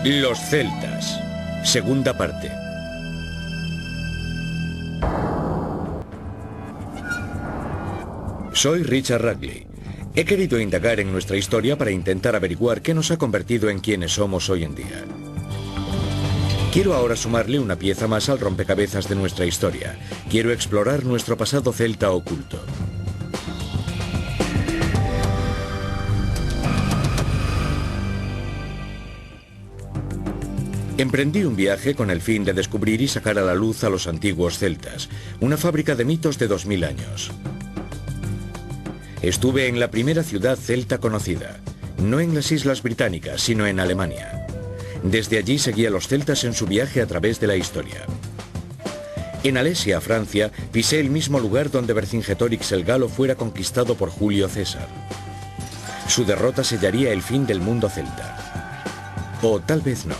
Los celtas. Segunda parte. Soy Richard Rackley. He querido indagar en nuestra historia para intentar averiguar qué nos ha convertido en quienes somos hoy en día. Quiero ahora sumarle una pieza más al rompecabezas de nuestra historia. Quiero explorar nuestro pasado celta oculto. Emprendí un viaje con el fin de descubrir y sacar a la luz a los antiguos celtas, una fábrica de mitos de 2000 años. Estuve en la primera ciudad celta conocida, no en las Islas Británicas, sino en Alemania. Desde allí seguí a los celtas en su viaje a través de la historia. En Alesia, Francia, pisé el mismo lugar donde Vercingetorix el Galo fuera conquistado por Julio César. Su derrota sellaría el fin del mundo celta. O tal vez no.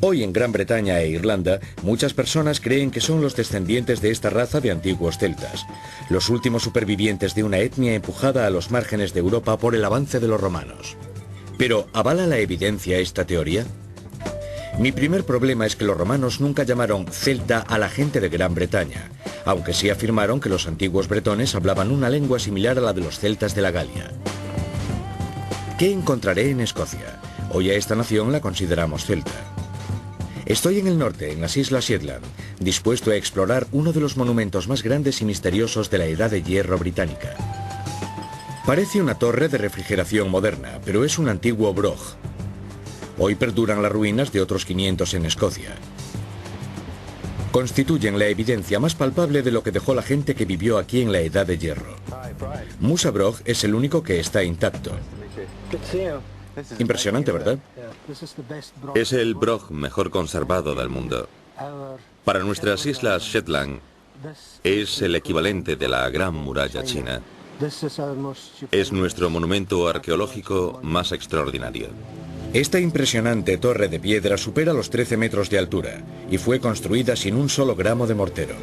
Hoy en Gran Bretaña e Irlanda, muchas personas creen que son los descendientes de esta raza de antiguos celtas, los últimos supervivientes de una etnia empujada a los márgenes de Europa por el avance de los romanos. Pero, ¿avala la evidencia esta teoría? Mi primer problema es que los romanos nunca llamaron celta a la gente de Gran Bretaña, aunque sí afirmaron que los antiguos bretones hablaban una lengua similar a la de los celtas de la Galia. ¿Qué encontraré en Escocia? Hoy a esta nación la consideramos celta. Estoy en el norte, en las Islas Shetland, dispuesto a explorar uno de los monumentos más grandes y misteriosos de la Edad de Hierro británica. Parece una torre de refrigeración moderna, pero es un antiguo brog. Hoy perduran las ruinas de otros 500 en Escocia. Constituyen la evidencia más palpable de lo que dejó la gente que vivió aquí en la Edad de Hierro. Musa Brog es el único que está intacto. Impresionante, ¿verdad? Es el brog mejor conservado del mundo. Para nuestras islas Shetland, es el equivalente de la Gran Muralla China. Es nuestro monumento arqueológico más extraordinario. Esta impresionante torre de piedra supera los 13 metros de altura y fue construida sin un solo gramo de mortero.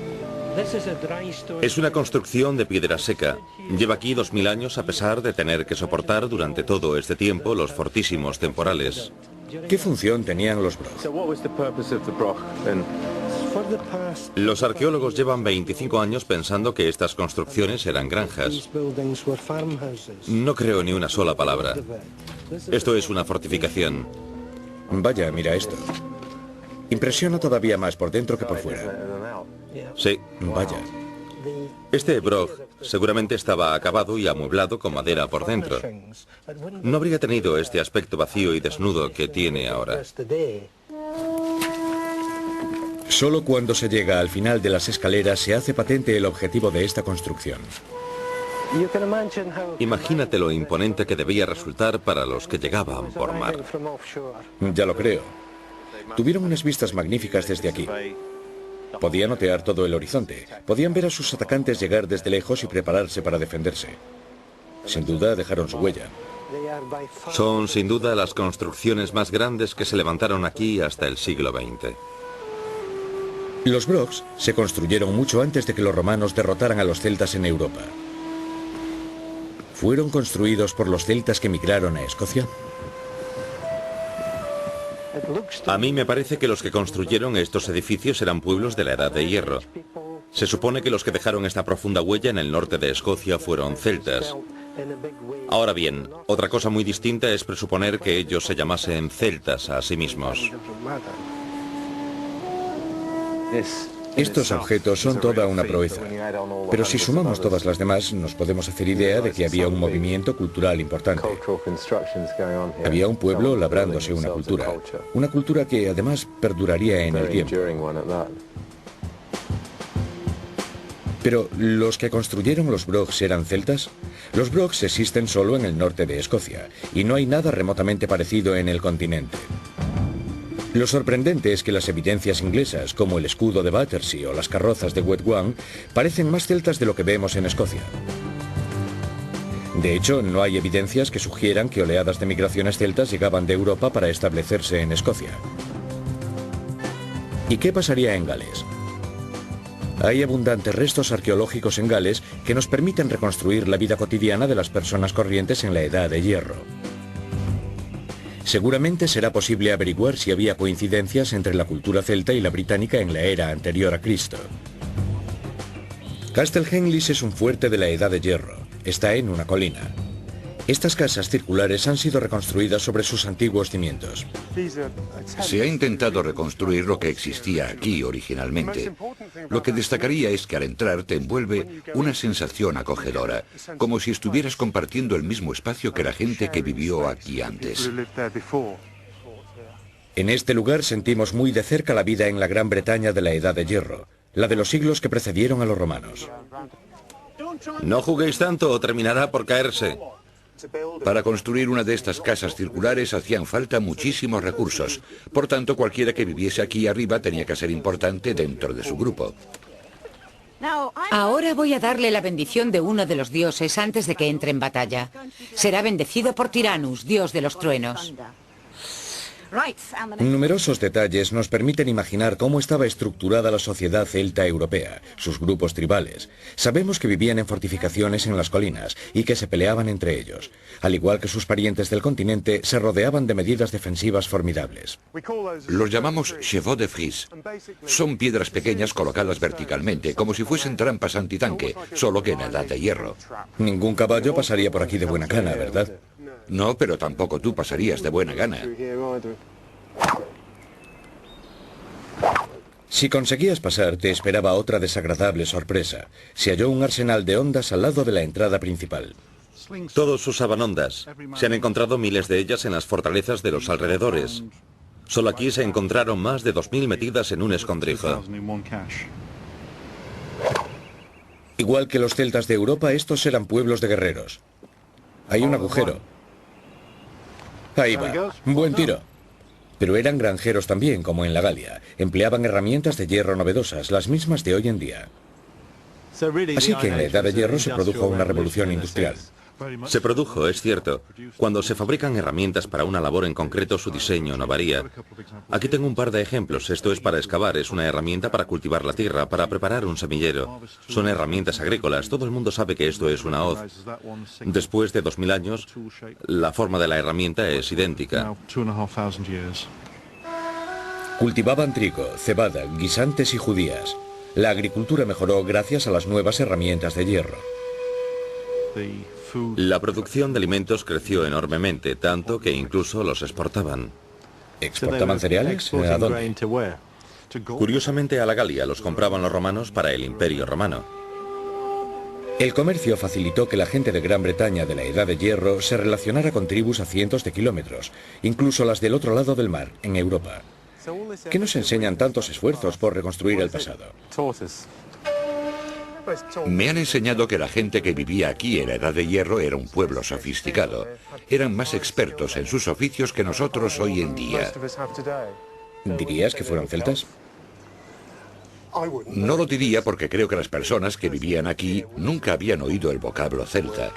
Es una construcción de piedra seca. Lleva aquí 2000 años a pesar de tener que soportar durante todo este tiempo los fortísimos temporales. ¿Qué función tenían los brog? Los arqueólogos llevan 25 años pensando que estas construcciones eran granjas. No creo ni una sola palabra. Esto es una fortificación. Vaya, mira esto. Impresiona todavía más por dentro que por fuera. Sí. Vaya. Este brog seguramente estaba acabado y amueblado con madera por dentro. No habría tenido este aspecto vacío y desnudo que tiene ahora. Solo cuando se llega al final de las escaleras se hace patente el objetivo de esta construcción. Imagínate lo imponente que debía resultar para los que llegaban por mar. Ya lo creo. Tuvieron unas vistas magníficas desde aquí. Podían otear todo el horizonte. Podían ver a sus atacantes llegar desde lejos y prepararse para defenderse. Sin duda dejaron su huella. Son sin duda las construcciones más grandes que se levantaron aquí hasta el siglo XX. Los brogs se construyeron mucho antes de que los romanos derrotaran a los celtas en Europa. ¿Fueron construidos por los celtas que migraron a Escocia? A mí me parece que los que construyeron estos edificios eran pueblos de la Edad de Hierro. Se supone que los que dejaron esta profunda huella en el norte de Escocia fueron celtas. Ahora bien, otra cosa muy distinta es presuponer que ellos se llamasen celtas a sí mismos. Estos objetos son toda una proeza, pero si sumamos todas las demás, nos podemos hacer idea de que había un movimiento cultural importante. Había un pueblo labrándose una cultura que además perduraría en el tiempo. Pero, ¿los que construyeron los brogs eran celtas? Los brogs existen solo en el norte de Escocia, y no hay nada remotamente parecido en el continente. Lo sorprendente es que las evidencias inglesas, como el escudo de Battersea o las carrozas de Wetwan, parecen más celtas de lo que vemos en Escocia. De hecho, no hay evidencias que sugieran que oleadas de migraciones celtas llegaban de Europa para establecerse en Escocia. ¿Y qué pasaría en Gales? Hay abundantes restos arqueológicos en Gales que nos permiten reconstruir la vida cotidiana de las personas corrientes en la Edad de Hierro. Seguramente será posible averiguar si había coincidencias entre la cultura celta y la británica en la era anterior a Cristo. Castle Henglis es un fuerte de la Edad de Hierro. Está en una colina. Estas casas circulares han sido reconstruidas sobre sus antiguos cimientos. Se ha intentado reconstruir lo que existía aquí originalmente. Lo que destacaría es que al entrar te envuelve una sensación acogedora, como si estuvieras compartiendo el mismo espacio que la gente que vivió aquí antes. En este lugar sentimos muy de cerca la vida en la Gran Bretaña de la Edad de Hierro, la de los siglos que precedieron a los romanos. No juguéis tanto o terminará por caerse. Para construir una de estas casas circulares hacían falta muchísimos recursos. Por tanto, cualquiera que viviese aquí arriba tenía que ser importante dentro de su grupo. Ahora voy a darle la bendición de uno de los dioses antes de que entre en batalla. Será bendecido por Tyrannus, dios de los truenos. Numerosos detalles nos permiten imaginar cómo estaba estructurada la sociedad celta europea, sus grupos tribales. Sabemos que vivían en fortificaciones en las colinas y que se peleaban entre ellos. Al igual que sus parientes del continente, se rodeaban de medidas defensivas formidables. Los llamamos chevaux de frise. Son piedras pequeñas colocadas verticalmente, como si fuesen trampas antitanque, solo que en edad de hierro. Ningún caballo pasaría por aquí de buena gana, ¿verdad? No, pero tampoco tú pasarías de buena gana. Si conseguías pasar, te esperaba otra desagradable sorpresa. Se halló un arsenal de ondas al lado de la entrada principal. Todos usaban ondas. Se han encontrado miles de ellas en las fortalezas de los alrededores. Solo aquí se encontraron más de 2000 metidas en un escondrijo. Igual que los celtas de Europa, estos eran pueblos de guerreros. Hay un agujero. Ahí va. Buen tiro. Pero eran granjeros también, como en la Galia. Empleaban herramientas de hierro novedosas, las mismas de hoy en día. Así que en la Edad de Hierro se produjo una revolución industrial. Se produjo, es cierto. Cuando se fabrican herramientas para una labor en concreto, su diseño no varía. Aquí tengo un par de ejemplos. Esto es para excavar, es una herramienta para cultivar la tierra, para preparar un semillero. Son herramientas agrícolas. Todo el mundo sabe que esto es una hoz. Después de 2000 años, la forma de la herramienta es idéntica. Cultivaban trigo, cebada, guisantes y judías. La agricultura mejoró gracias a las nuevas herramientas de hierro. La producción de alimentos creció enormemente, tanto que incluso los exportaban. ¿Exportaban cereales? ¿A dónde? Curiosamente, a la Galia los compraban los romanos para el Imperio Romano. El comercio facilitó que la gente de Gran Bretaña de la Edad de Hierro se relacionara con tribus a cientos de kilómetros, incluso las del otro lado del mar, en Europa. ¿Qué nos enseñan tantos esfuerzos por reconstruir el pasado? Me han enseñado que la gente que vivía aquí en la Edad de Hierro era un pueblo sofisticado. Eran más expertos en sus oficios que nosotros hoy en día. ¿Dirías que fueron celtas? No lo diría porque creo que las personas que vivían aquí nunca habían oído el vocablo celta.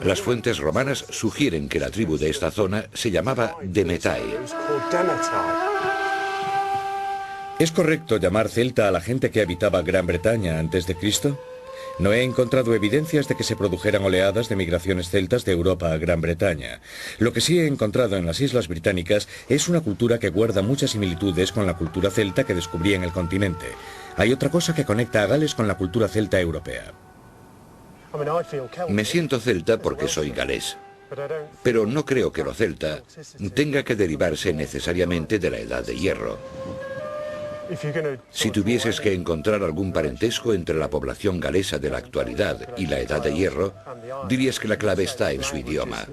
Las fuentes romanas sugieren que la tribu de esta zona se llamaba Demetae. ¿Es correcto llamar celta a la gente que habitaba Gran Bretaña antes de Cristo? No he encontrado evidencias de que se produjeran oleadas de migraciones celtas de Europa a Gran Bretaña. Lo que sí he encontrado en las Islas Británicas es una cultura que guarda muchas similitudes con la cultura celta que descubrí en el continente. Hay otra cosa que conecta a Gales con la cultura celta europea. Me siento celta porque soy galés. Pero no creo que lo celta tenga que derivarse necesariamente de la Edad de Hierro. Si tuvieses que encontrar algún parentesco entre la población galesa de la actualidad y la Edad de Hierro, dirías que la clave está en su idioma.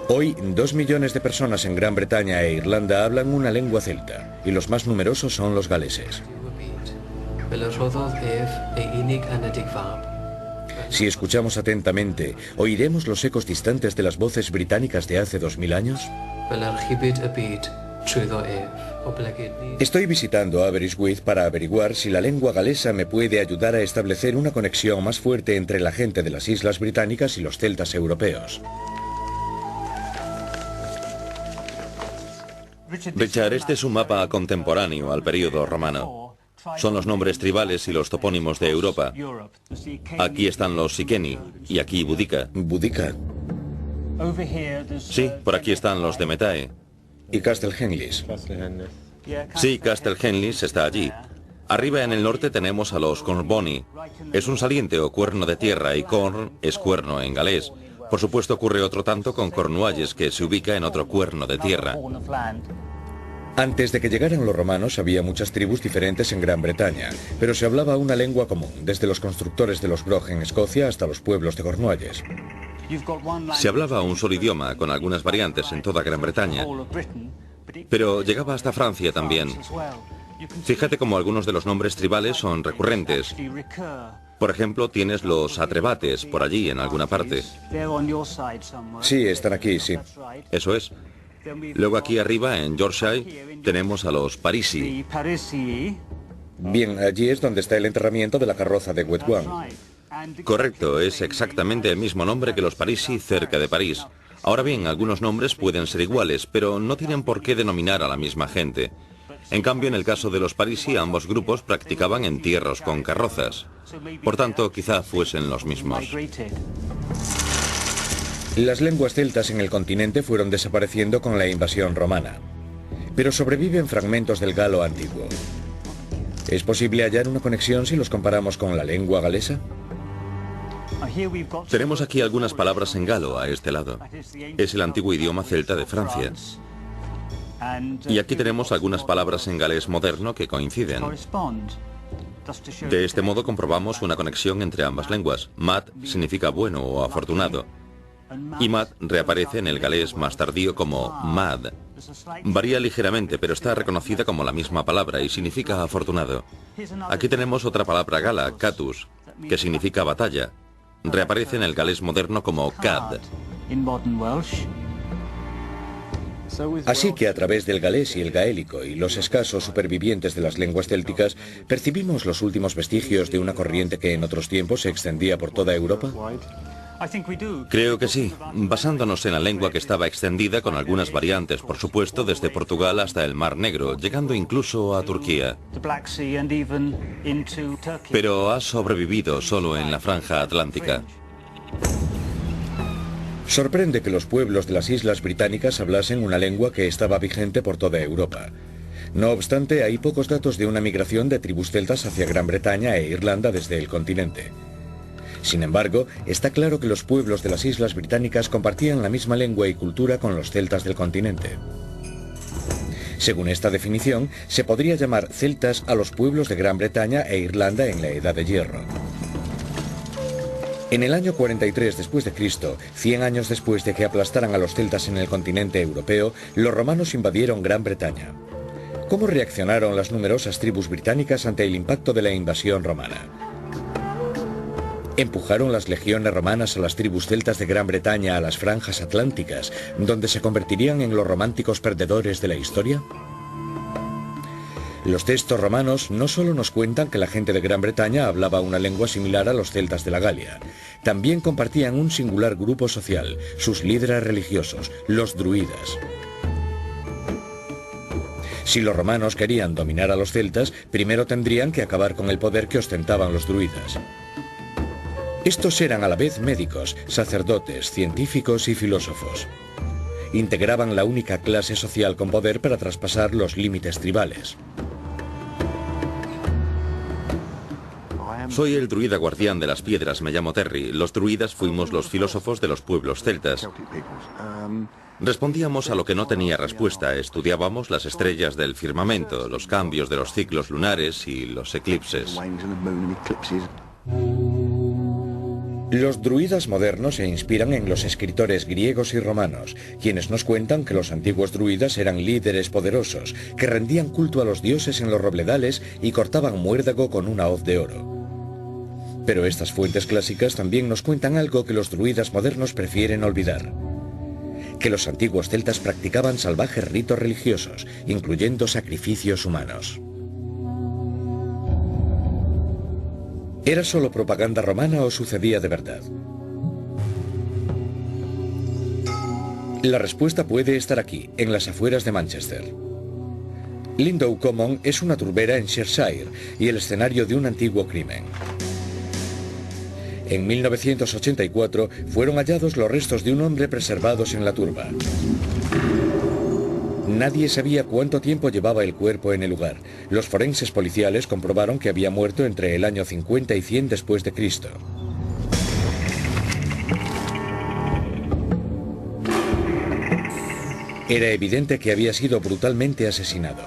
Hoy, 2 millones de personas en Gran Bretaña e Irlanda hablan una lengua celta, y los más numerosos son los galeses. Si escuchamos atentamente, ¿oiremos los ecos distantes de las voces británicas de hace 2000 años? Estoy visitando Aberystwyth para averiguar si la lengua galesa me puede ayudar a establecer una conexión más fuerte entre la gente de las Islas Británicas y los celtas europeos. Richard, este es un mapa contemporáneo al periodo romano. Son los nombres tribales y los topónimos de Europa. Aquí están los Siceni y aquí Boudica. Boudica. Sí, por aquí están los de Metae. Y Castelhenlis. Sí, Castelhenlis está allí. Arriba en el norte tenemos a los Cornboni. Es un saliente o cuerno de tierra y corn es cuerno en galés. Por supuesto ocurre otro tanto con Cornualles, que se ubica en otro cuerno de tierra. Antes de que llegaran los romanos había muchas tribus diferentes en Gran Bretaña, pero se hablaba una lengua común, desde los constructores de los Brog en Escocia hasta los pueblos de Cornualles. Se hablaba un solo idioma, con algunas variantes en toda Gran Bretaña, pero llegaba hasta Francia también. Fíjate cómo algunos de los nombres tribales son recurrentes. Por ejemplo, tienes los Atrebates por allí en alguna parte. Sí, están aquí, sí. Eso es. Luego aquí arriba, en Yorkshire, tenemos a los Parisi. Bien, allí es donde está el enterramiento de la carroza de Wetwan. Correcto, es exactamente el mismo nombre que los Parisi cerca de París. Ahora bien, algunos nombres pueden ser iguales, pero no tienen por qué denominar a la misma gente. En cambio, en el caso de los Parisi, ambos grupos practicaban entierros con carrozas. Por tanto, quizá fuesen los mismos. Las lenguas celtas en el continente fueron desapareciendo con la invasión romana, pero sobreviven fragmentos del galo antiguo. ¿Es posible hallar una conexión si los comparamos con la lengua galesa? Tenemos aquí algunas palabras en galo a este lado. Es el antiguo idioma celta de Francia. Y aquí tenemos algunas palabras en galés moderno que coinciden. De este modo comprobamos una conexión entre ambas lenguas. Mat significa bueno o afortunado. Y Mat reaparece en el galés más tardío como Mad. Varía ligeramente, pero está reconocida como la misma palabra y significa afortunado. Aquí tenemos otra palabra gala, catus, que significa batalla. Reaparece en el galés moderno como cad. Así que a través del galés y el gaélico y los escasos supervivientes de las lenguas célticas, ¿percibimos los últimos vestigios de una corriente que en otros tiempos se extendía por toda Europa? Creo que sí, basándonos en la lengua que estaba extendida con algunas variantes, por supuesto, desde Portugal hasta el Mar Negro, llegando incluso a Turquía. Pero ha sobrevivido solo en la franja atlántica. Sorprende que los pueblos de las islas británicas hablasen una lengua que estaba vigente por toda Europa. No obstante, hay pocos datos de una migración de tribus celtas hacia Gran Bretaña e Irlanda desde el continente. Sin embargo, está claro que los pueblos de las islas británicas compartían la misma lengua y cultura con los celtas del continente. Según esta definición, se podría llamar celtas a los pueblos de Gran Bretaña e Irlanda en la Edad de Hierro. En el año 43 después de Cristo, 100 años después de que aplastaran a los celtas en el continente europeo, los romanos invadieron Gran Bretaña. ¿Cómo reaccionaron las numerosas tribus británicas ante el impacto de la invasión romana? ¿Empujaron las legiones romanas a las tribus celtas de Gran Bretaña a las franjas atlánticas, donde se convertirían en los románticos perdedores de la historia? Los textos romanos no solo nos cuentan que la gente de Gran Bretaña hablaba una lengua similar a los celtas de la Galia, también compartían un singular grupo social, sus líderes religiosos, los druidas. Si los romanos querían dominar a los celtas, primero tendrían que acabar con el poder que ostentaban los druidas. Estos eran a la vez médicos, sacerdotes, científicos y filósofos. Integraban la única clase social con poder para traspasar los límites tribales. Soy el druida guardián de las piedras, me llamo Terry. Los druidas fuimos los filósofos de los pueblos celtas. Respondíamos a lo que no tenía respuesta, estudiábamos las estrellas del firmamento, los cambios de los ciclos lunares y los eclipses. Los druidas modernos se inspiran en los escritores griegos y romanos, quienes nos cuentan que los antiguos druidas eran líderes poderosos, que rendían culto a los dioses en los robledales y cortaban muérdago con una hoz de oro. Pero estas fuentes clásicas también nos cuentan algo que los druidas modernos prefieren olvidar: que los antiguos celtas practicaban salvajes ritos religiosos, incluyendo sacrificios humanos. ¿Era solo propaganda romana o sucedía de verdad? La respuesta puede estar aquí, en las afueras de Manchester. Lindow Common es una turbera en Cheshire y el escenario de un antiguo crimen. En 1984 fueron hallados los restos de un hombre preservados en la turba. Nadie sabía cuánto tiempo llevaba el cuerpo en el lugar. Los forenses policiales comprobaron que había muerto entre el año 50 y 100 después de Cristo. Era evidente que había sido brutalmente asesinado.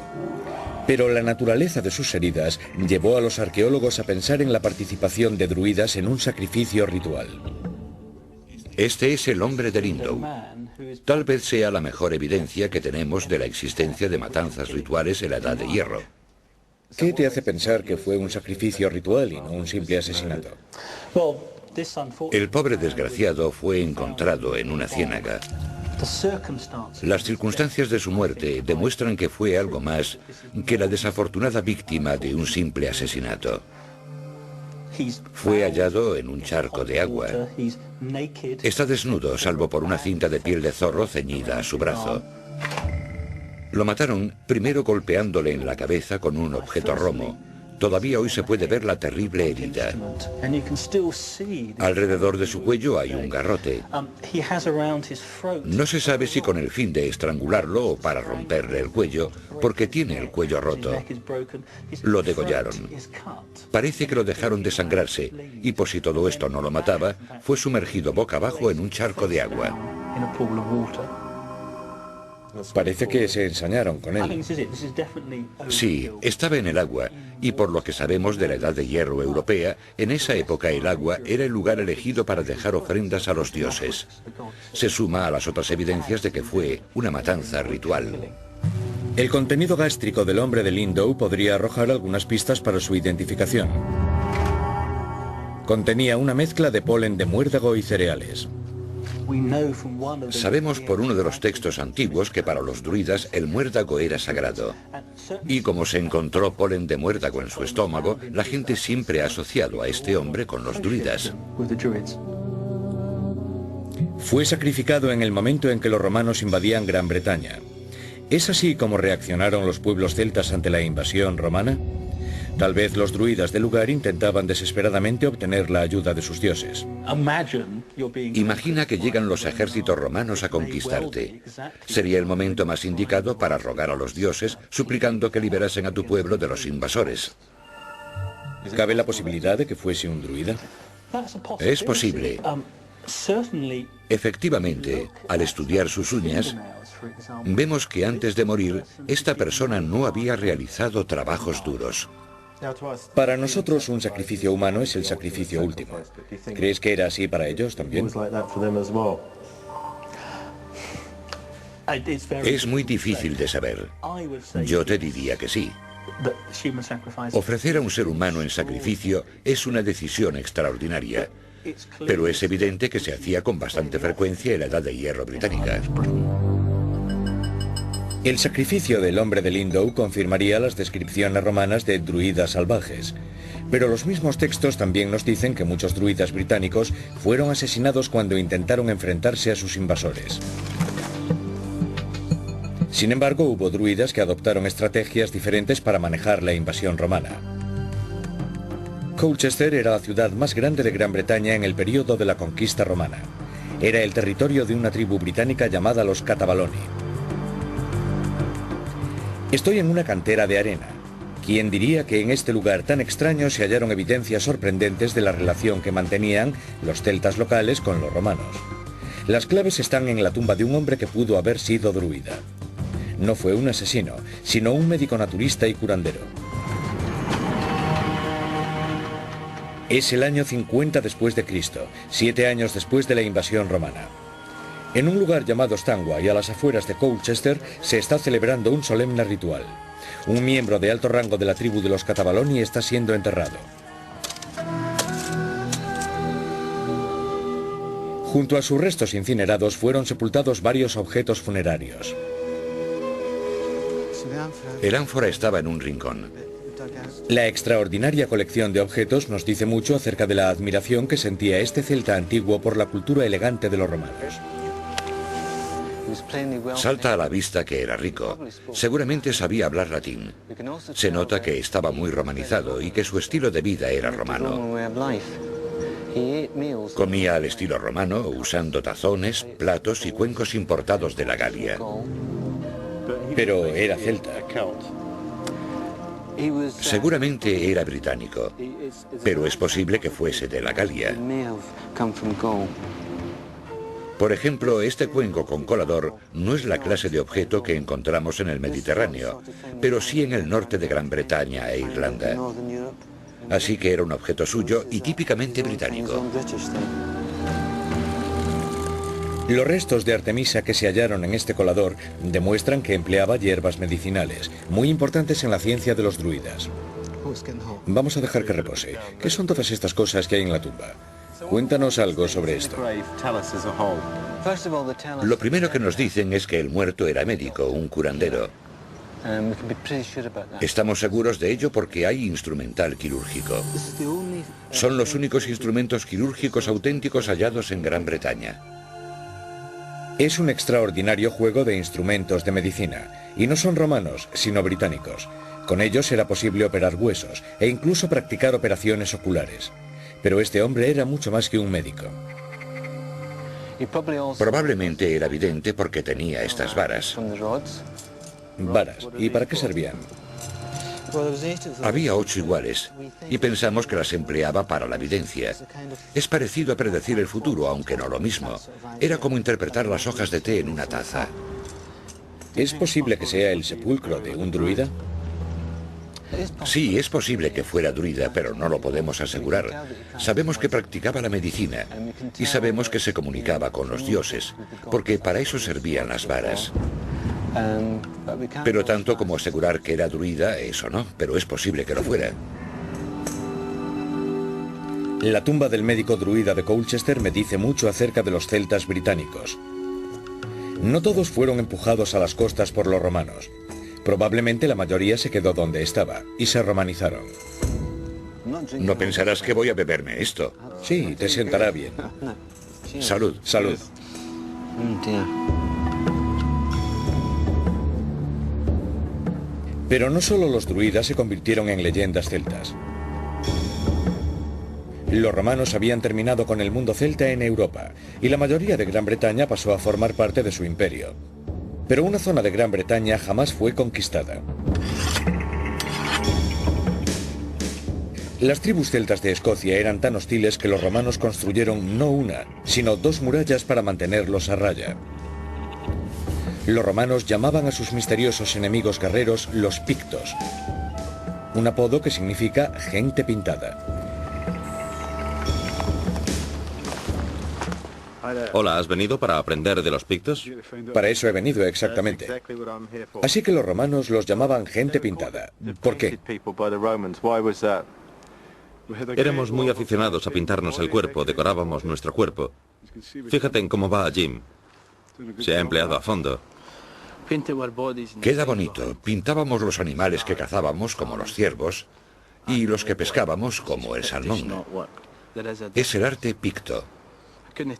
Pero la naturaleza de sus heridas llevó a los arqueólogos a pensar en la participación de druidas en un sacrificio ritual. Este es el hombre de Lindow. Tal vez sea la mejor evidencia que tenemos de la existencia de matanzas rituales en la Edad de Hierro. ¿Qué te hace pensar que fue un sacrificio ritual y no un simple asesinato? El pobre desgraciado fue encontrado en una ciénaga. Las circunstancias de su muerte demuestran que fue algo más que la desafortunada víctima de un simple asesinato. Fue hallado en un charco de agua. Está desnudo, salvo por una cinta de piel de zorro ceñida a su brazo. Lo mataron primero golpeándole en la cabeza con un objeto romo. Todavía hoy se puede ver la terrible herida. Alrededor de su cuello hay un garrote. No se sabe si con el fin de estrangularlo o para romperle el cuello, porque tiene el cuello roto. Lo degollaron. Parece que lo dejaron desangrarse, y por si todo esto no lo mataba, fue sumergido boca abajo en un charco de agua. Parece que se ensañaron con él. Sí, estaba en el agua, y por lo que sabemos de la Edad de Hierro europea, en esa época el agua era el lugar elegido para dejar ofrendas a los dioses. Se suma a las otras evidencias de que fue una matanza ritual. El contenido gástrico del hombre de Lindow podría arrojar algunas pistas para su identificación. Contenía una mezcla de polen de muérdago y cereales. Sabemos por uno de los textos antiguos que para los druidas el muérdago era sagrado. Y como se encontró polen de muérdago en su estómago, la gente siempre ha asociado a este hombre con los druidas. Fue sacrificado en el momento en que los romanos invadían Gran Bretaña. ¿Es así como reaccionaron los pueblos celtas ante la invasión romana? Tal vez los druidas del lugar intentaban desesperadamente obtener la ayuda de sus dioses. Imagina que llegan los ejércitos romanos a conquistarte. Sería el momento más indicado para rogar a los dioses, suplicando que liberasen a tu pueblo de los invasores. ¿Cabe la posibilidad de que fuese un druida? Es posible. Efectivamente, al estudiar sus uñas, vemos que antes de morir, esta persona no había realizado trabajos duros. Para nosotros un sacrificio humano es el sacrificio último. ¿Crees que era así para ellos también? Es muy difícil de saber. Yo te diría que sí. Ofrecer a un ser humano en sacrificio es una decisión extraordinaria, pero es evidente que se hacía con bastante frecuencia en la Edad de Hierro británica. El sacrificio del hombre de Lindow confirmaría las descripciones romanas de druidas salvajes. Pero los mismos textos también nos dicen que muchos druidas británicos fueron asesinados cuando intentaron enfrentarse a sus invasores. Sin embargo, hubo druidas que adoptaron estrategias diferentes para manejar la invasión romana. Colchester era la ciudad más grande de Gran Bretaña en el período de la conquista romana. Era el territorio de una tribu británica llamada los Catabaloni. Estoy en una cantera de arena. ¿Quién diría que en este lugar tan extraño se hallaron evidencias sorprendentes de la relación que mantenían los celtas locales con los romanos? Las claves están en la tumba de un hombre que pudo haber sido druida. No fue un asesino, sino un médico naturista y curandero. Es el año 50 después de Cristo, 7 años después de la invasión romana. En un lugar llamado Stanway, a las afueras de Colchester, se está celebrando un solemne ritual. Un miembro de alto rango de la tribu de los Catabaloni está siendo enterrado. Junto a sus restos incinerados fueron sepultados varios objetos funerarios. El ánfora estaba en un rincón. La extraordinaria colección de objetos nos dice mucho acerca de la admiración que sentía este celta antiguo por la cultura elegante de los romanos. Salta a la vista que era rico. Seguramente sabía hablar latín. Se nota que estaba muy romanizado y que su estilo de vida era romano. Comía al estilo romano, usando tazones, platos y cuencos importados de la Galia. Pero era celta. Seguramente era británico, pero es posible que fuese de la Galia. Por ejemplo, este cuenco con colador no es la clase de objeto que encontramos en el Mediterráneo, pero sí en el norte de Gran Bretaña e Irlanda. Así que era un objeto suyo y típicamente británico. Los restos de Artemisa que se hallaron en este colador demuestran que empleaba hierbas medicinales, muy importantes en la ciencia de los druidas. Vamos a dejar que repose. ¿Qué son todas estas cosas que hay en la tumba? Cuéntanos algo sobre esto. Lo primero que nos dicen es que el muerto era médico, un curandero. Estamos seguros de ello porque hay instrumental quirúrgico. Son los únicos instrumentos quirúrgicos auténticos hallados en Gran Bretaña. Es un extraordinario juego de instrumentos de medicina, y no son romanos, sino británicos. Con ellos era posible operar huesos e incluso practicar operaciones oculares. Pero este hombre era mucho más que un médico. Probablemente era vidente porque tenía estas varas. Varas. ¿Y para qué servían? Había 8 iguales y pensamos que las empleaba para la videncia. Es parecido a predecir el futuro, aunque no lo mismo. Era como interpretar las hojas de té en una taza. ¿Es posible que sea el sepulcro de un druida? Sí, es posible que fuera druida, pero no lo podemos asegurar. Sabemos que practicaba la medicina y sabemos que se comunicaba con los dioses, porque para eso servían las varas. Pero tanto como asegurar que era druida, eso no, pero es posible que lo fuera. La tumba del médico druida de Colchester me dice mucho acerca de los celtas británicos. No todos fueron empujados a las costas por los romanos. Probablemente la mayoría se quedó donde estaba y se romanizaron. No pensarás que voy a beberme esto. Sí, te sentará bien. Salud. Salud. Pero no solo los druidas se convirtieron en leyendas celtas. Los romanos habían terminado con el mundo celta en Europa, y la mayoría de Gran Bretaña pasó a formar parte de su imperio. Pero una zona de Gran Bretaña jamás fue conquistada. Las tribus celtas de Escocia eran tan hostiles que los romanos construyeron no una, sino 2 murallas para mantenerlos a raya. Los romanos llamaban a sus misteriosos enemigos guerreros los pictos, un apodo que significa gente pintada. Hola, ¿has venido para aprender de los pictos? Para eso he venido, exactamente. Así que los romanos los llamaban gente pintada. ¿Por qué? Éramos muy aficionados a pintarnos el cuerpo, decorábamos nuestro cuerpo. Fíjate en cómo va Jim. Se ha empleado a fondo. Queda bonito. Pintábamos los animales que cazábamos, como los ciervos, y los que pescábamos, como el salmón. Es el arte picto.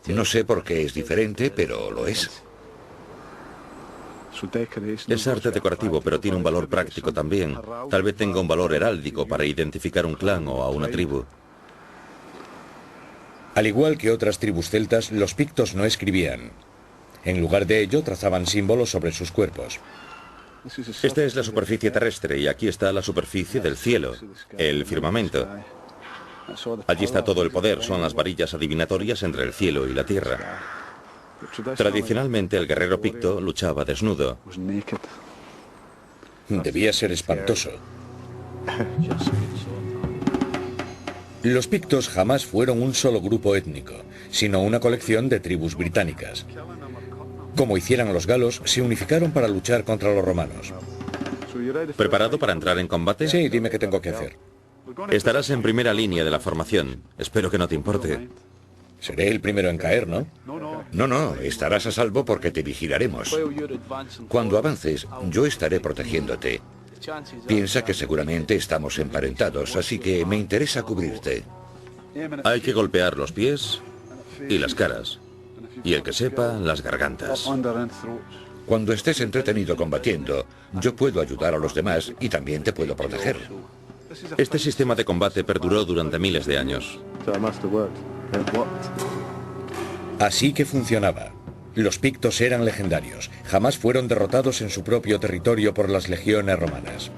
No sé por qué es diferente, pero lo es. Es arte decorativo, pero tiene un valor práctico también. Tal vez tenga un valor heráldico para identificar un clan o a una tribu. Al igual que otras tribus celtas, los pictos no escribían. En lugar de ello, trazaban símbolos sobre sus cuerpos. Esta es la superficie terrestre y aquí está la superficie del cielo, el firmamento. Allí está todo el poder, son las varillas adivinatorias entre el cielo y la tierra. Tradicionalmente el guerrero picto luchaba desnudo. Debía ser espantoso. Los pictos jamás fueron un solo grupo étnico, sino una colección de tribus británicas. Como hicieran los galos, se unificaron para luchar contra los romanos. ¿Preparado para entrar en combate? Sí, dime qué tengo que hacer. Estarás en primera línea de la formación. Espero que no te importe. Seré el primero en caer, ¿no? No, estarás a salvo porque te vigilaremos. Cuando avances, yo estaré protegiéndote. Piensa que seguramente estamos emparentados, así que me interesa cubrirte. Hay que golpear los pies y las caras. y el que sepa, las gargantas. Cuando estés entretenido combatiendo, yo puedo ayudar a los demás y también te puedo proteger. Este sistema de combate perduró durante miles de años. Así que funcionaba. Los pictos eran legendarios. Jamás fueron derrotados en su propio territorio por las legiones romanas.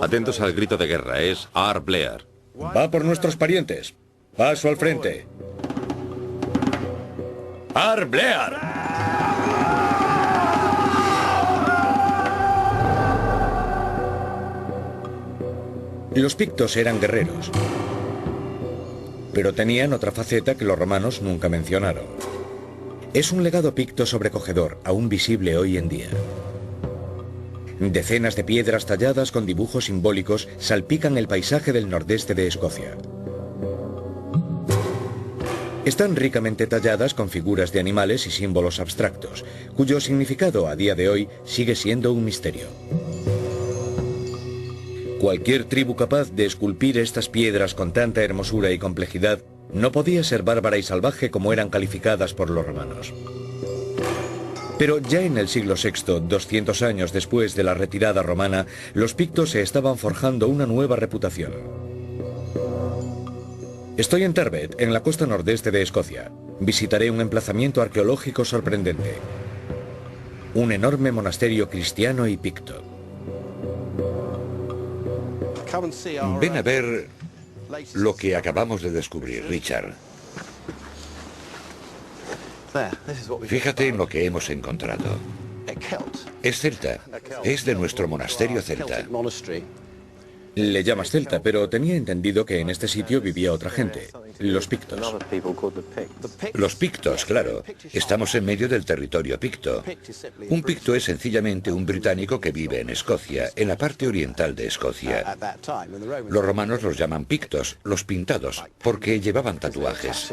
Atentos al grito de guerra, es Ar Blear. Va por nuestros parientes. Paso al frente. Ar Blear. Los pictos eran guerreros, pero tenían otra faceta que los romanos nunca mencionaron. Es un legado picto sobrecogedor, aún visible hoy en día. Decenas de piedras talladas con dibujos simbólicos salpican el paisaje del nordeste de Escocia. Están ricamente talladas con figuras de animales y símbolos abstractos, cuyo significado a día de hoy sigue siendo un misterio. Cualquier tribu capaz de esculpir estas piedras con tanta hermosura y complejidad no podía ser bárbara y salvaje como eran calificadas por los romanos. Pero ya en el siglo VI, 200 años después de la retirada romana, los pictos se estaban forjando una nueva reputación. Estoy en Tarbet, en la costa nordeste de Escocia. Visitaré un emplazamiento arqueológico sorprendente. Un enorme monasterio cristiano y picto. Ven a ver lo que acabamos de descubrir, Richard. Fíjate en lo que hemos encontrado. Es celta. Es de nuestro monasterio celta. Le llamas celta, pero tenía entendido que en este sitio vivía otra gente, los pictos. Los pictos, claro. Estamos en medio del territorio picto. Un picto es sencillamente un británico que vive en Escocia, en la parte oriental de Escocia. Los romanos los llaman pictos, los pintados, porque llevaban tatuajes.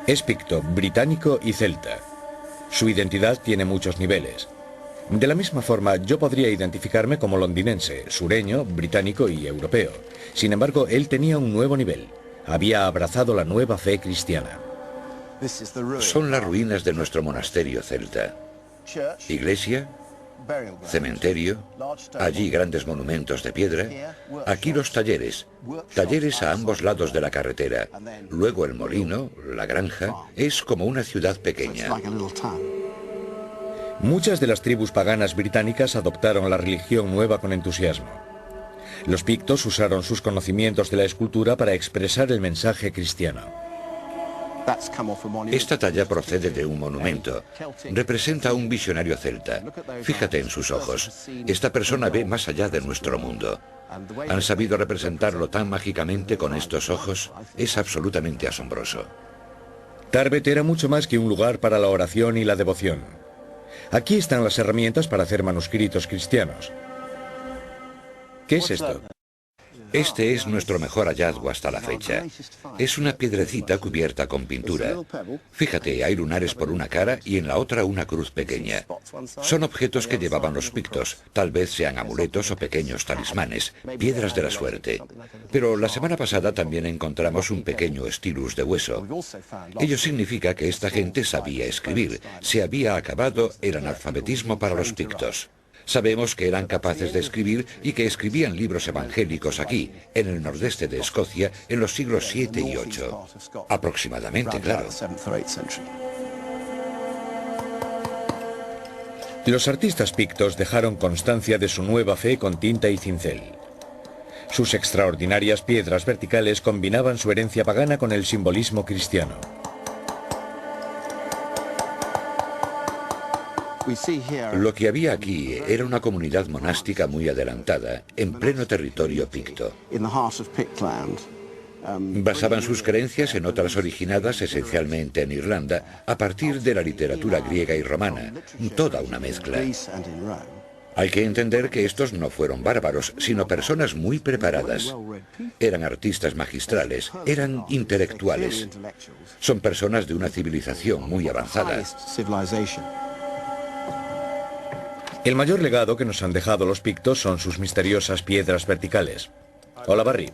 Es picto, británico y celta. Su identidad tiene muchos niveles. De la misma forma, yo podría identificarme como londinense, sureño, británico y europeo. Sin embargo, él tenía un nuevo nivel. Había abrazado la nueva fe cristiana. Son las ruinas de nuestro monasterio celta. Iglesia, cementerio, allí grandes monumentos de piedra, aquí los talleres, talleres a ambos lados de la carretera, luego el molino, la granja, es como una ciudad pequeña. Muchas de las tribus paganas británicas adoptaron la religión nueva con entusiasmo. Los pictos usaron sus conocimientos de la escultura para expresar el mensaje cristiano. Esta talla procede de un monumento. Representa a un visionario celta. Fíjate en sus ojos. Esta persona ve más allá de nuestro mundo. ¿Han sabido representarlo tan mágicamente con estos ojos? Es absolutamente asombroso. Tarbet era mucho más que un lugar para la oración y la devoción. Aquí están las herramientas para hacer manuscritos cristianos. ¿Qué es esto? Este es nuestro mejor hallazgo hasta la fecha. Es una piedrecita cubierta con pintura. Fíjate, hay lunares por una cara y en la otra una cruz pequeña. Son objetos que llevaban los pictos. Tal vez sean amuletos o pequeños talismanes, piedras de la suerte. Pero la semana pasada también encontramos un pequeño stylus de hueso. Ello significa que esta gente sabía escribir. Se había acabado el analfabetismo para los pictos. Sabemos que eran capaces de escribir y que escribían libros evangélicos aquí, en el nordeste de Escocia, en los siglos 7 y 8. Aproximadamente, claro. Los artistas pictos dejaron constancia de su nueva fe con tinta y cincel. Sus extraordinarias piedras verticales combinaban su herencia pagana con el simbolismo cristiano. Lo que había aquí era una comunidad monástica muy adelantada, en pleno territorio picto. Basaban sus creencias en otras originadas esencialmente en Irlanda, a partir de la literatura griega y romana, toda una mezcla. Hay que entender que estos no fueron bárbaros, sino personas muy preparadas. Eran artistas magistrales, eran intelectuales. Son personas de una civilización muy avanzada. El mayor legado que nos han dejado los pictos son sus misteriosas piedras verticales. Hola, Barry.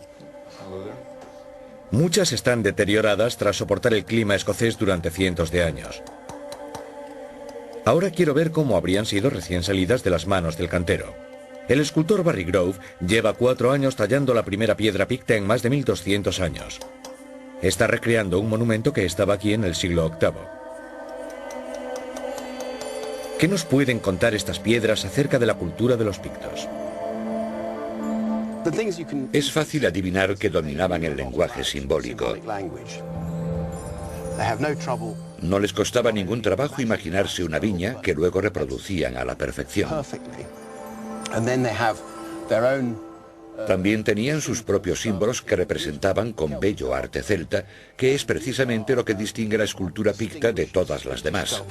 Muchas están deterioradas tras soportar el clima escocés durante cientos de años. Ahora quiero ver cómo habrían sido recién salidas de las manos del cantero. El escultor Barry Grove lleva 4 años tallando la primera piedra picta en más de 1200 años. Está recreando un monumento que estaba aquí en el siglo VIII. ¿Qué nos pueden contar estas piedras acerca de la cultura de los pictos? Es fácil adivinar que dominaban el lenguaje simbólico. No les costaba ningún trabajo imaginarse una viña que luego reproducían a la perfección. También tenían sus propios símbolos que representaban con bello arte celta, que es precisamente lo que distingue la escultura picta de todas las demás.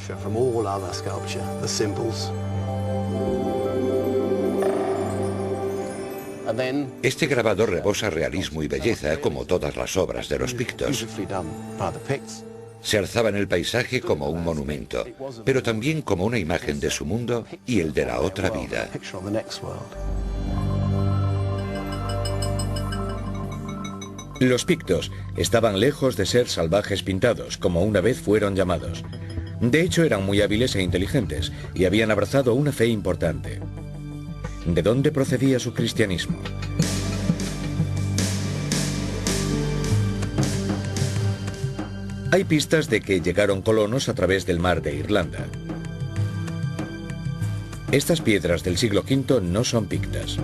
Este grabado rebosa realismo y belleza como todas las obras de los pictos. Se alzaba en el paisaje como un monumento, pero también como una imagen de su mundo y el de la otra vida. Los pictos estaban lejos de ser salvajes pintados, como una vez fueron llamados. De hecho, eran muy hábiles e inteligentes, y habían abrazado una fe importante. ¿De dónde procedía su cristianismo? Hay pistas de que llegaron colonos a través del mar de Irlanda. Estas piedras del siglo V no son pictas.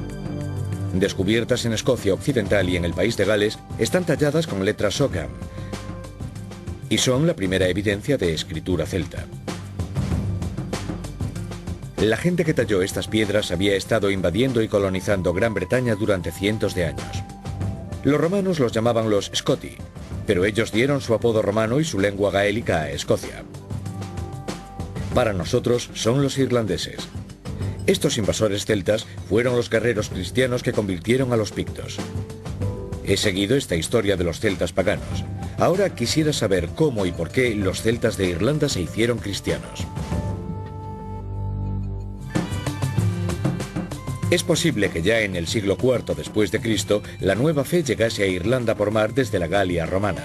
Descubiertas en Escocia Occidental y en el país de Gales, están talladas con letras Ogham y son la primera evidencia de escritura celta. La gente que talló estas piedras había estado invadiendo y colonizando Gran Bretaña durante cientos de años. Los romanos los llamaban los Scoti, pero ellos dieron su apodo romano y su lengua gaélica a Escocia. Para nosotros son los irlandeses. Estos invasores celtas fueron los guerreros cristianos que convirtieron a los pictos. He seguido esta historia de los celtas paganos. Ahora quisiera saber cómo y por qué los celtas de Irlanda se hicieron cristianos. Es posible que ya en el siglo IV después de Cristo la nueva fe llegase a Irlanda por mar desde la Galia romana.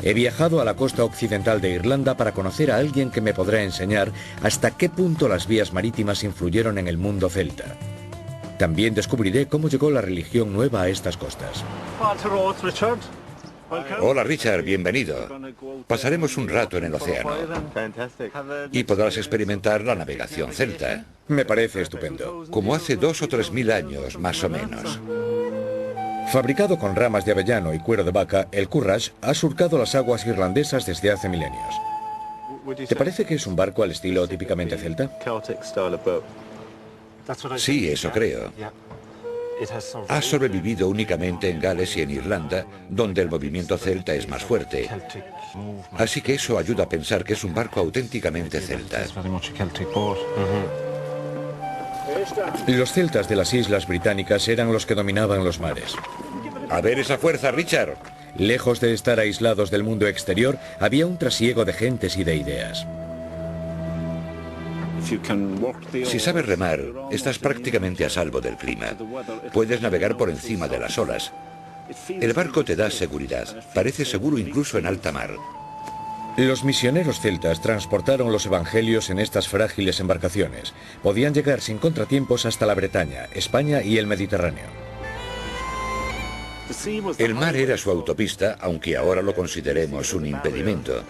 He viajado a la costa occidental de Irlanda para conocer a alguien que me podrá enseñar hasta qué punto las vías marítimas influyeron en el mundo celta. También descubriré cómo llegó la religión nueva a estas costas. Hola Richard, bienvenido. Pasaremos un rato en el océano y podrás experimentar la navegación celta. Me parece estupendo. Como hace 2 o 3 mil años, más o menos. Fabricado con ramas de avellano y cuero de vaca, el Curragh ha surcado las aguas irlandesas desde hace milenios. ¿Te parece que es un barco al estilo típicamente celta? Sí, eso creo. Ha sobrevivido únicamente en Gales y en Irlanda, donde el movimiento celta es más fuerte. Así que eso ayuda a pensar que es un barco auténticamente celta. Los celtas de las islas británicas eran los que dominaban los mares. A ver esa fuerza, Richard. Lejos de estar aislados del mundo exterior, había un trasiego de gentes y de ideas. Si sabes remar, estás prácticamente a salvo del clima. Puedes navegar por encima de las olas. El barco te da seguridad. Parece seguro incluso en alta mar. Los misioneros celtas transportaron los evangelios en estas frágiles embarcaciones. Podían llegar sin contratiempos hasta la Bretaña, España y el Mediterráneo. El mar era su autopista, aunque ahora lo consideremos un impedimento.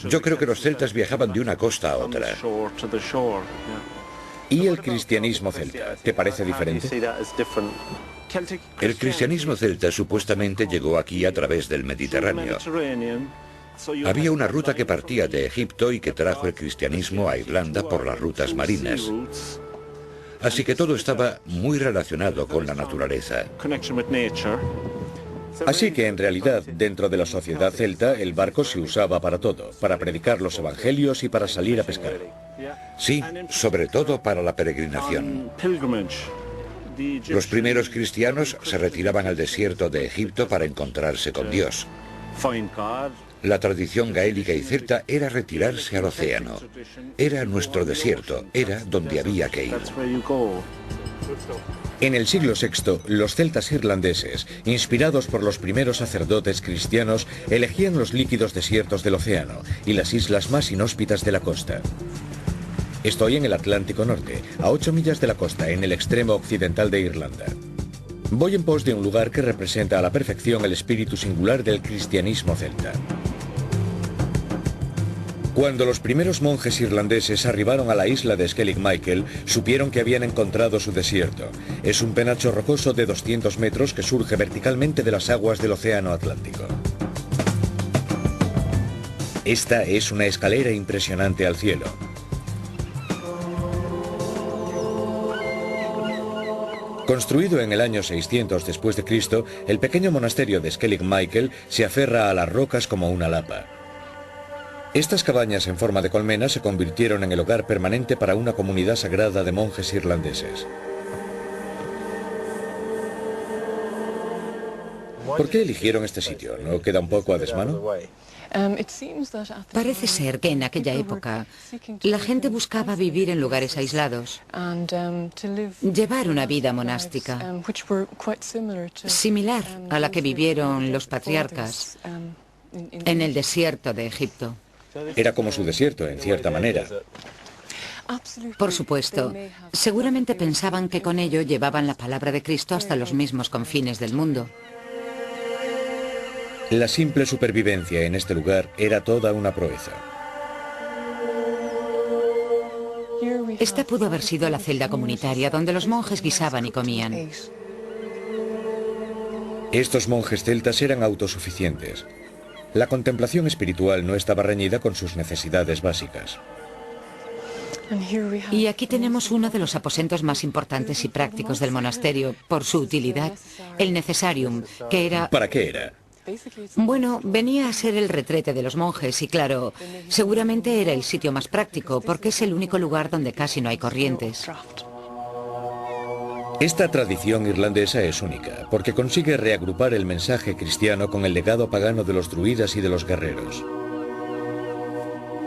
Yo creo que los celtas viajaban de una costa a otra. ¿Y el cristianismo celta? ¿Te parece diferente? El cristianismo celta supuestamente llegó aquí a través del Mediterráneo. Había una ruta que partía de Egipto y que trajo el cristianismo a Irlanda por las rutas marinas. Así que todo estaba muy relacionado con la naturaleza. Así que en realidad, dentro de la sociedad celta, el barco se usaba para todo, para predicar los evangelios y para salir a pescar. Sí, sobre todo para la peregrinación. Los primeros cristianos se retiraban al desierto de Egipto para encontrarse con Dios. La tradición gaélica y celta era retirarse al océano. Era nuestro desierto, era donde había que ir. En el siglo VI, los celtas irlandeses, inspirados por los primeros sacerdotes cristianos, elegían los líquidos desiertos del océano y las islas más inhóspitas de la costa. Estoy en el Atlántico Norte, a 8 millas de la costa, en el extremo occidental de Irlanda. Voy en pos de un lugar que representa a la perfección el espíritu singular del cristianismo celta. Cuando los primeros monjes irlandeses arribaron a la isla de Skellig Michael, supieron que habían encontrado su desierto. Es un penacho rocoso de 200 metros que surge verticalmente de las aguas del océano Atlántico. Esta es una escalera impresionante al cielo. Construido en el año 600 después de Cristo, el pequeño monasterio de Skellig Michael se aferra a las rocas como una lapa. Estas cabañas en forma de colmena se convirtieron en el hogar permanente para una comunidad sagrada de monjes irlandeses. ¿Por qué eligieron este sitio? ¿No queda un poco a desmano? Parece ser que en aquella época la gente buscaba vivir en lugares aislados, llevar una vida monástica, similar a la que vivieron los patriarcas en el desierto de Egipto. Era como su desierto, en cierta manera. Por supuesto, seguramente pensaban que con ello llevaban la palabra de Cristo hasta los mismos confines del mundo. La simple supervivencia en este lugar era toda una proeza. Esta pudo haber sido la celda comunitaria donde los monjes guisaban y comían. Estos monjes celtas eran autosuficientes. La contemplación espiritual no estaba reñida con sus necesidades básicas. Y aquí tenemos uno de los aposentos más importantes y prácticos del monasterio, por su utilidad, el necesarium, que era... ¿Para qué era? Bueno, venía a ser el retrete de los monjes y claro, seguramente era el sitio más práctico porque es el único lugar donde casi no hay corrientes. Esta tradición irlandesa es única porque consigue reagrupar el mensaje cristiano con el legado pagano de los druidas y de los guerreros.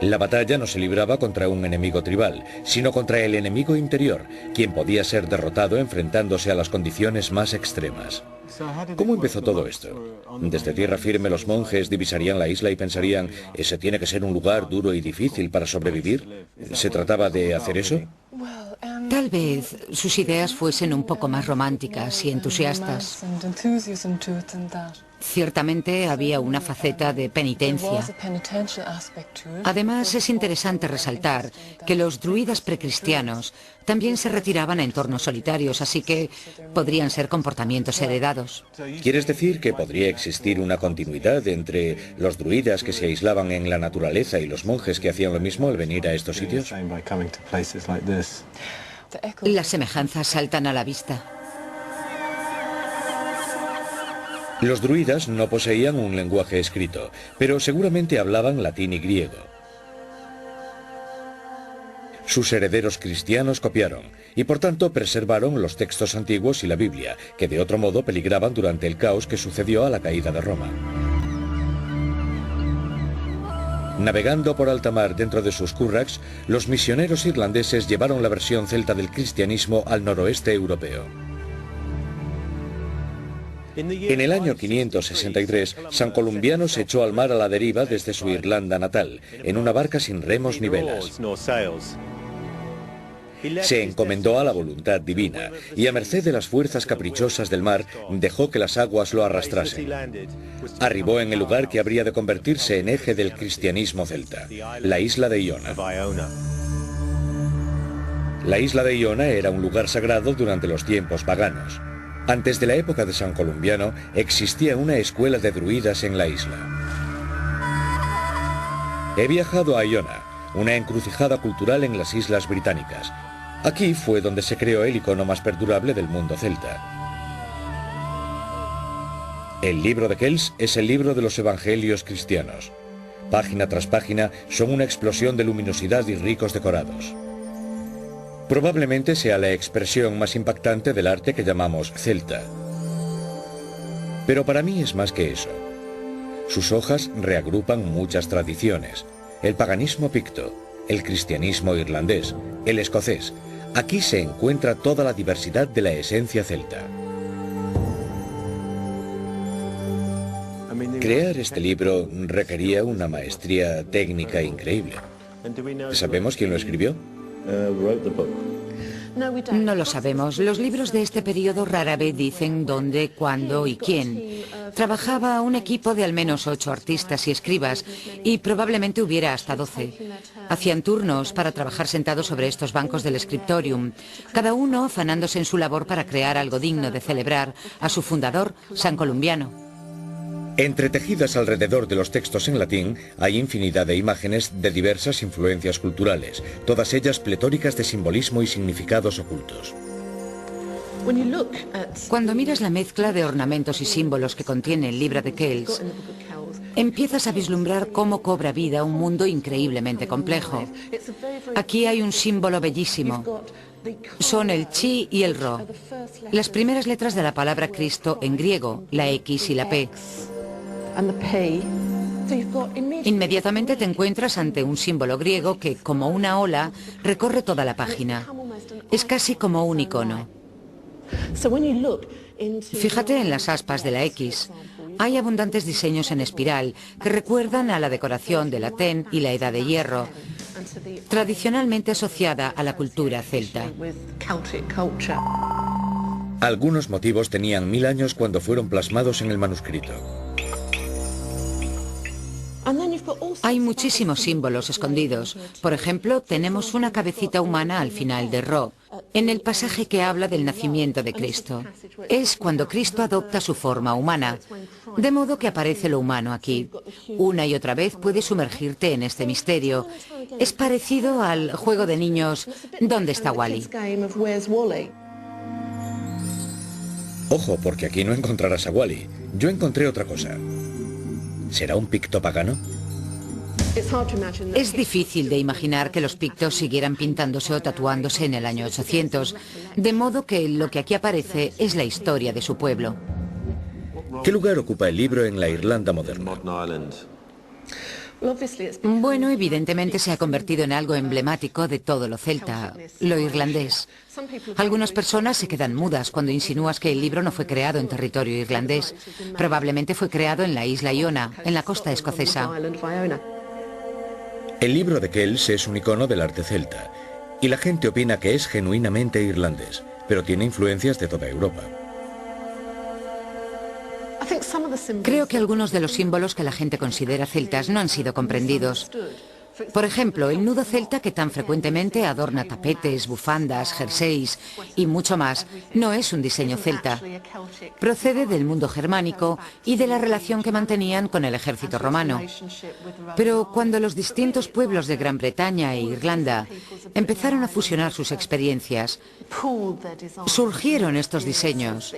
La batalla no se libraba contra un enemigo tribal, sino contra el enemigo interior, quien podía ser derrotado enfrentándose a las condiciones más extremas. ¿Cómo empezó todo esto? Desde tierra firme los monjes divisarían la isla y pensarían, ese tiene que ser un lugar duro y difícil para sobrevivir. ¿Se trataba de hacer eso? Tal vez sus ideas fuesen un poco más románticas y entusiastas. Ciertamente había una faceta de penitencia. Además, es interesante resaltar que los druidas precristianos también se retiraban a entornos solitarios, así que podrían ser comportamientos heredados. ¿Quieres decir que podría existir una continuidad entre los druidas que se aislaban en la naturaleza y los monjes que hacían lo mismo al venir a estos sitios? Las semejanzas saltan a la vista. Los druidas no poseían un lenguaje escrito, pero seguramente hablaban latín y griego. Sus herederos cristianos copiaron, y por tanto preservaron los textos antiguos y la Biblia, que de otro modo peligraban durante el caos que sucedió a la caída de Roma. Navegando por alta mar dentro de sus curraghs, los misioneros irlandeses llevaron la versión celta del cristianismo al noroeste europeo. En el año 563, San Columbiano se echó al mar a la deriva desde su Irlanda natal, en una barca sin remos ni velas. Se encomendó a la voluntad divina y a merced de las fuerzas caprichosas del mar dejó que las aguas lo arrastrasen. Arribó en el lugar que habría de convertirse en eje del cristianismo celta, la isla de Iona. La isla de Iona era un lugar sagrado durante los tiempos paganos. Antes de la época de San Columbiano existía una escuela de druidas en la isla. He viajado a Iona, una encrucijada cultural en las Islas Británicas. Aquí fue donde se creó el icono más perdurable del mundo celta. El libro de Kells es el libro de los evangelios cristianos. Página tras página son una explosión de luminosidad y ricos decorados. Probablemente sea la expresión más impactante del arte que llamamos celta. Pero para mí es más que eso. Sus hojas reagrupan muchas tradiciones. El paganismo picto, el cristianismo irlandés, el escocés, Aquí se encuentra toda la diversidad de la esencia celta. Crear este libro requería una maestría técnica increíble. ¿Sabemos quién lo escribió? No lo sabemos. Los libros de este periodo rara vez dicen dónde, cuándo y quién. Trabajaba un equipo de al menos 8 artistas y escribas, y probablemente hubiera hasta 12. Hacían turnos para trabajar sentados sobre estos bancos del scriptorium, cada uno afanándose en su labor para crear algo digno de celebrar a su fundador, San Columbiano. Entretejidas alrededor de los textos en latín hay infinidad de imágenes de diversas influencias culturales, todas ellas pletóricas de simbolismo y significados ocultos. Cuando miras la mezcla de ornamentos y símbolos que contiene el libro de Kells, empiezas a vislumbrar cómo cobra vida un mundo increíblemente complejo. Aquí hay un símbolo bellísimo. Son el chi y el ro, las primeras letras de la palabra Cristo en griego, la X y la P. Inmediatamente te encuentras ante un símbolo griego que, como una ola, recorre toda la página. Es casi como un icono. Fíjate en las aspas de la X. Hay abundantes diseños en espiral que recuerdan a la decoración de la Ten y la Edad de Hierro, tradicionalmente asociada a la cultura celta. Algunos motivos tenían 1000 años cuando fueron plasmados en el manuscrito. Hay muchísimos símbolos escondidos. Por ejemplo, tenemos una cabecita humana al final de Ro, en el pasaje que habla del nacimiento de Cristo. Es cuando Cristo adopta su forma humana, de modo que aparece lo humano aquí. Una y otra vez puedes sumergirte en este misterio. Es parecido al juego de niños ¿Dónde está Wally? Ojo, porque aquí no encontrarás a Wally. Yo encontré otra cosa. ¿Será un picto pagano? Es difícil de imaginar que los pictos siguieran pintándose o tatuándose en el año 800, de modo que lo que aquí aparece es la historia de su pueblo. ¿Qué lugar ocupa el libro en la Irlanda moderna? Bueno, evidentemente se ha convertido en algo emblemático de todo lo celta, lo irlandés. Algunas personas se quedan mudas cuando insinúas que el libro no fue creado en territorio irlandés. Probablemente fue creado en la isla Iona, en la costa escocesa. El libro de Kells es un icono del arte celta, y la gente opina que es genuinamente irlandés, pero tiene influencias de toda Europa. Creo que algunos de los símbolos que la gente considera celtas no han sido comprendidos. Por ejemplo, el nudo celta, que tan frecuentemente adorna tapetes, bufandas, jerseys y mucho más, no es un diseño celta. Procede del mundo germánico y de la relación que mantenían con el ejército romano. Pero cuando los distintos pueblos de Gran Bretaña e Irlanda empezaron a fusionar sus experiencias, surgieron estos diseños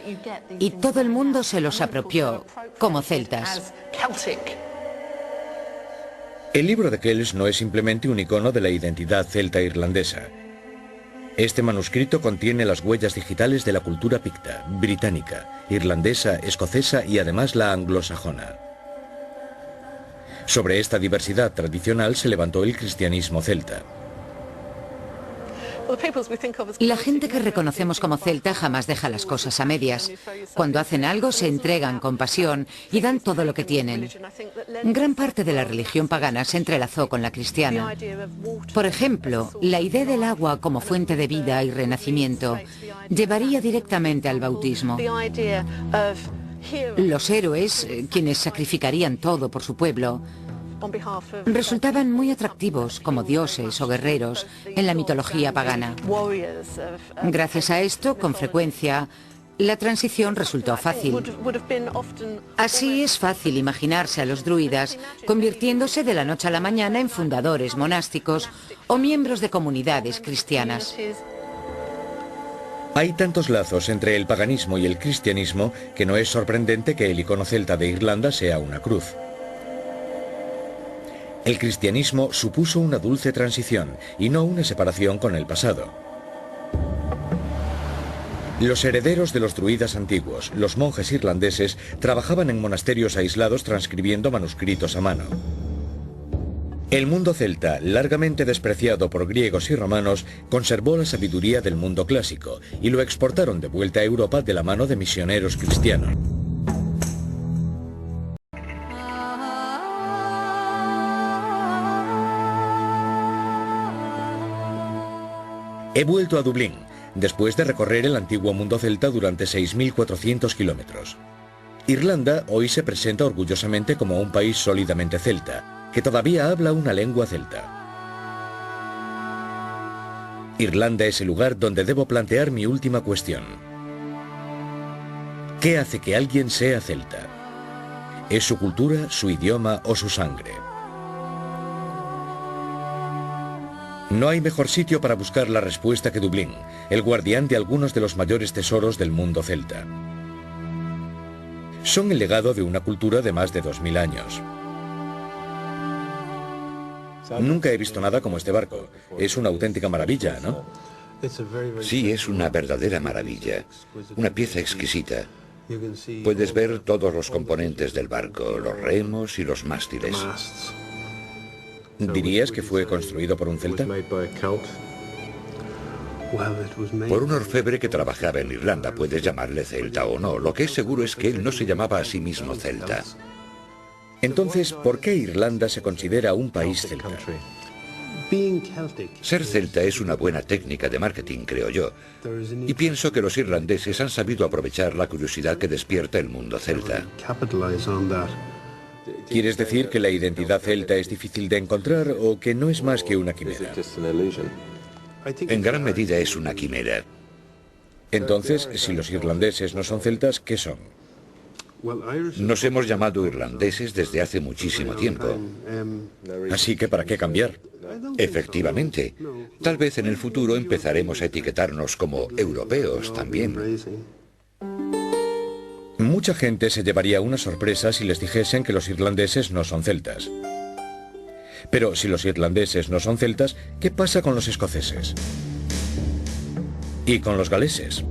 y todo el mundo se los apropió como celtas. El libro de Kells no es simplemente un icono de la identidad celta irlandesa. Este manuscrito contiene las huellas digitales de la cultura picta, británica, irlandesa, escocesa y además la anglosajona. Sobre esta diversidad tradicional se levantó el cristianismo celta. La gente que reconocemos como celta jamás deja las cosas a medias. Cuando hacen algo se entregan con pasión y dan todo lo que tienen. Gran parte de la religión pagana se entrelazó con la cristiana. Por ejemplo, la idea del agua como fuente de vida y renacimiento llevaría directamente al bautismo. Los héroes, quienes sacrificarían todo por su pueblo, resultaban muy atractivos como dioses o guerreros en la mitología pagana. Gracias a esto, con frecuencia, la transición resultó fácil. Así es fácil imaginarse a los druidas convirtiéndose de la noche a la mañana en fundadores monásticos o miembros de comunidades cristianas. Hay tantos lazos entre el paganismo y el cristianismo que no es sorprendente que el icono celta de Irlanda sea una cruz. El cristianismo supuso una dulce transición y no una separación con el pasado. Los herederos de los druidas antiguos, los monjes irlandeses, trabajaban en monasterios aislados transcribiendo manuscritos a mano. El mundo celta, largamente despreciado por griegos y romanos, conservó la sabiduría del mundo clásico y lo exportaron de vuelta a Europa de la mano de misioneros cristianos. He vuelto a Dublín, después de recorrer el antiguo mundo celta durante 6.400 kilómetros. Irlanda hoy se presenta orgullosamente como un país sólidamente celta, que todavía habla una lengua celta. Irlanda es el lugar donde debo plantear mi última cuestión. ¿Qué hace que alguien sea celta? ¿Es su cultura, su idioma o su sangre? No hay mejor sitio para buscar la respuesta que Dublín, el guardián de algunos de los mayores tesoros del mundo celta. Son el legado de una cultura de más de 2000 años. Nunca he visto nada como este barco. Es una auténtica maravilla, ¿no? Sí, es una verdadera maravilla. Una pieza exquisita. Puedes ver todos los componentes del barco, los remos y los mástiles. ¿Dirías que fue construido por un celta? Por un orfebre que trabajaba en Irlanda, puedes llamarle celta o no. Lo que es seguro es que él no se llamaba a sí mismo celta. Entonces, ¿por qué Irlanda se considera un país celta? Ser celta es una buena técnica de marketing, creo yo. Y pienso que los irlandeses han sabido aprovechar la curiosidad que despierta el mundo celta. ¿Quieres decir que la identidad celta es difícil de encontrar o que no es más que una quimera? En gran medida es una quimera. Entonces, si los irlandeses no son celtas, ¿qué son? Nos hemos llamado irlandeses desde hace muchísimo tiempo. Así que ¿para qué cambiar? Efectivamente. Tal vez en el futuro empezaremos a etiquetarnos como europeos también. Mucha gente se llevaría una sorpresa si les dijesen que los irlandeses no son celtas. Pero si los irlandeses no son celtas, ¿qué pasa con los escoceses? ¿Y con los galeses?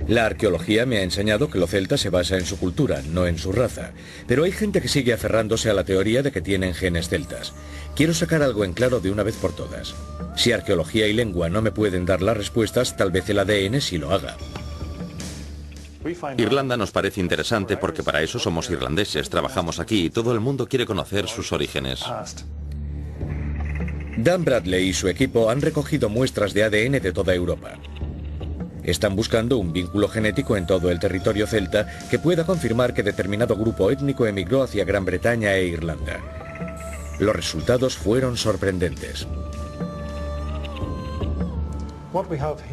La arqueología me ha enseñado que lo celta se basa en su cultura, no en su raza. Pero hay gente que sigue aferrándose a la teoría de que tienen genes celtas. Quiero sacar algo en claro de una vez por todas. Si arqueología y lengua no me pueden dar las respuestas, tal vez el ADN sí lo haga. Irlanda nos parece interesante porque para eso somos irlandeses, trabajamos aquí y todo el mundo quiere conocer sus orígenes. Dan Bradley y su equipo han recogido muestras de ADN de toda Europa. Están buscando un vínculo genético en todo el territorio celta que pueda confirmar que determinado grupo étnico emigró hacia Gran Bretaña e Irlanda. Los resultados fueron sorprendentes.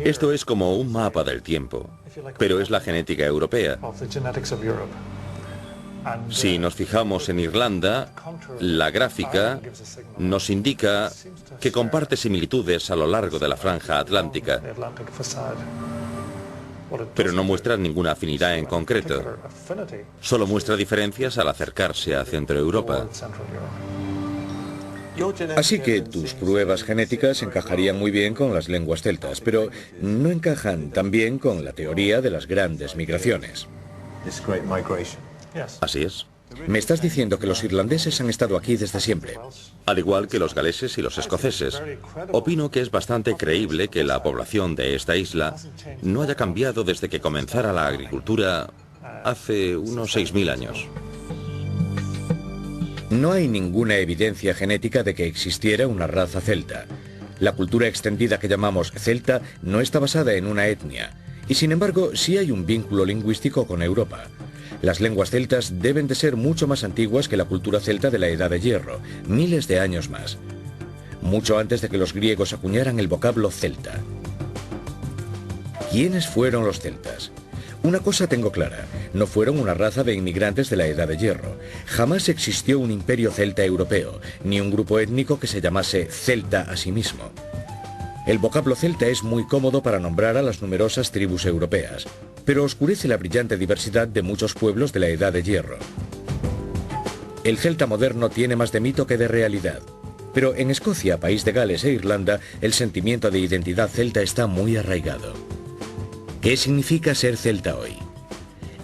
Esto es como un mapa del tiempo, pero es la genética europea. Si nos fijamos en Irlanda, la gráfica nos indica que comparte similitudes a lo largo de la franja atlántica, pero no muestra ninguna afinidad en concreto. Solo muestra diferencias al acercarse a Centroeuropa. Así que tus pruebas genéticas encajarían muy bien con las lenguas celtas, pero no encajan tan bien con la teoría de las grandes migraciones. Así es. Me estás diciendo que los irlandeses han estado aquí desde siempre. Al igual que los galeses y los escoceses. Opino que es bastante creíble que la población de esta isla no haya cambiado desde que comenzara la agricultura hace unos 6000 años. No hay ninguna evidencia genética de que existiera una raza celta. La cultura extendida que llamamos celta no está basada en una etnia, y sin embargo sí hay un vínculo lingüístico con Europa. Las lenguas celtas deben de ser mucho más antiguas que la cultura celta de la Edad de Hierro, miles de años más. Mucho antes de que los griegos acuñaran el vocablo celta. ¿Quiénes fueron los celtas? Una cosa tengo clara, no fueron una raza de inmigrantes de la Edad de Hierro. Jamás existió un imperio celta europeo, ni un grupo étnico que se llamase celta a sí mismo. El vocablo celta es muy cómodo para nombrar a las numerosas tribus europeas, pero oscurece la brillante diversidad de muchos pueblos de la Edad de Hierro. El celta moderno tiene más de mito que de realidad, pero en Escocia, país de Gales e Irlanda, el sentimiento de identidad celta está muy arraigado. ¿Qué significa ser celta hoy?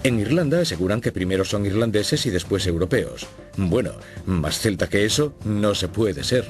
En Irlanda aseguran que primero son irlandeses y después europeos. Bueno, más celta que eso no se puede ser.